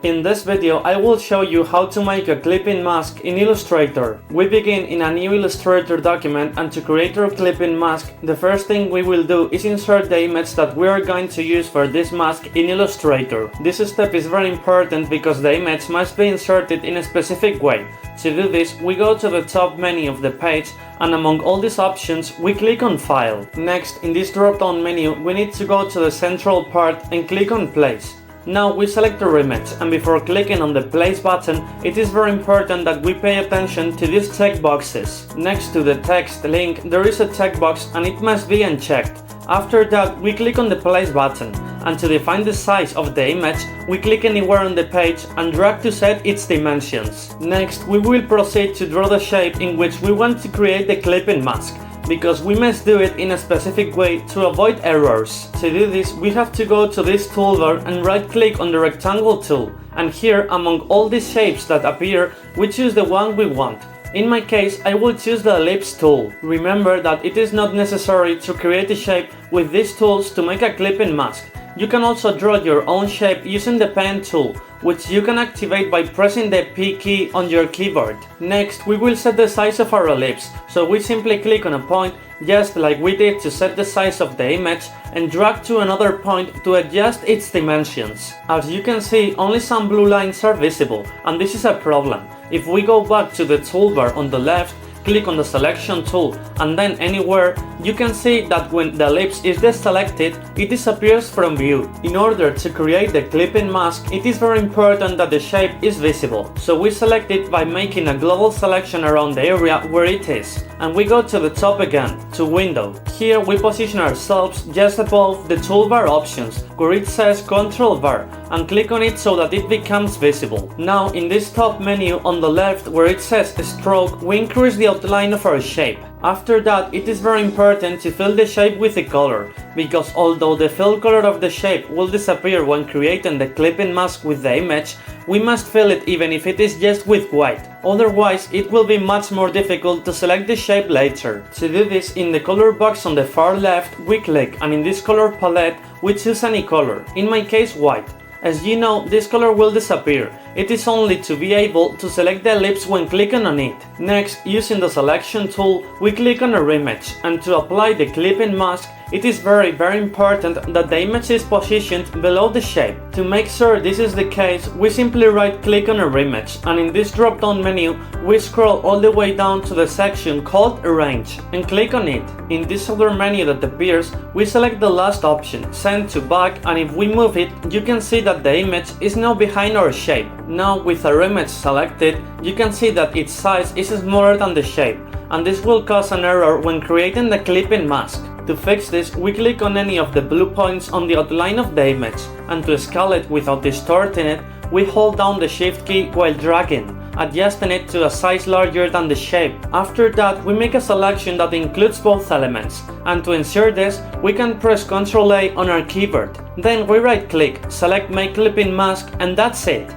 In this video, I will show you how to make a clip-in mask in Illustrator. We begin in a new Illustrator document, and to create our clip-in mask, the first thing we will do is insert the image that we are going to use for this mask in Illustrator. This step is very important because the image must be inserted in a specific way. To do this, we go to the top menu of the page, and among all these options, we click on File. Next, in this drop-down menu, we need to go to the central part and click on Place. Now we select our image, and before clicking on the place button, it is very important that we pay attention to these checkboxes. Next to the text link, there is a checkbox and it must be unchecked. After that, we click on the place button, and to define the size of the image, we click anywhere on the page and drag to set its dimensions. Next, we will proceed to draw the shape in which we want to create the clip-in mask, because we must do it in a specific way to avoid errors. To do this, we have to go to this toolbar and right-click on the rectangle tool, and here, among all these shapes that appear, we choose the one we want. In my case, I will choose the ellipse tool. Remember that it is not necessary to create a shape with these tools to make a clip-in mask. You can also draw your own shape using the pen tool, which you can activate by pressing the P key on your keyboard. Next, we will set the size of our ellipse, so we simply click on a point, just like we did to set the size of the image, and drag to another point to adjust its dimensions. As you can see, only some blue lines are visible, and this is a problem. If we go back to the toolbar on the left, click on the selection tool, and then anywhere, you can see that when the ellipse is deselected, it disappears from view. In order to create the clip-in mask, it is very important that the shape is visible. So we select it by making a global selection around the area where it is. And we go to the top again, to Window. Here we position ourselves just above the toolbar options, where it says Control Bar, and click on it so that it becomes visible. Now in this top menu on the left where it says Stroke, we increase the outline of our shape. After that, it is very important to fill the shape with a color, because although the fill color of the shape will disappear when creating the clip-in mask with the image, we must fill it even if it is just with white. Otherwise, it will be much more difficult to select the shape later. To do this, in the color box on the far left, we click, and in this color palette, we choose any color, in my case white. As you know, this color will disappear. It is only to be able to select the ellipse when clicking on it. Next, using the selection tool, we click on our image, and to apply the clip-in mask, it is very important that the image is positioned below the shape. To make sure this is the case, we simply right-click on our image, and in this drop-down menu, we scroll all the way down to the section called Arrange, and click on it. In this other menu that appears, we select the last option, Send to Back, and if we move it, you can see that the image is now behind our shape. Now, with our image selected, you can see that its size is smaller than the shape, and this will cause an error when creating the clip-in mask. To fix this, we click on any of the blue points on the outline of the image, and to scale it without distorting it, we hold down the Shift key while dragging, adjusting it to a size larger than the shape. After that, we make a selection that includes both elements, and to ensure this, we can press Ctrl A on our keyboard. Then we right-click, select Make Clip-in Mask, and that's it.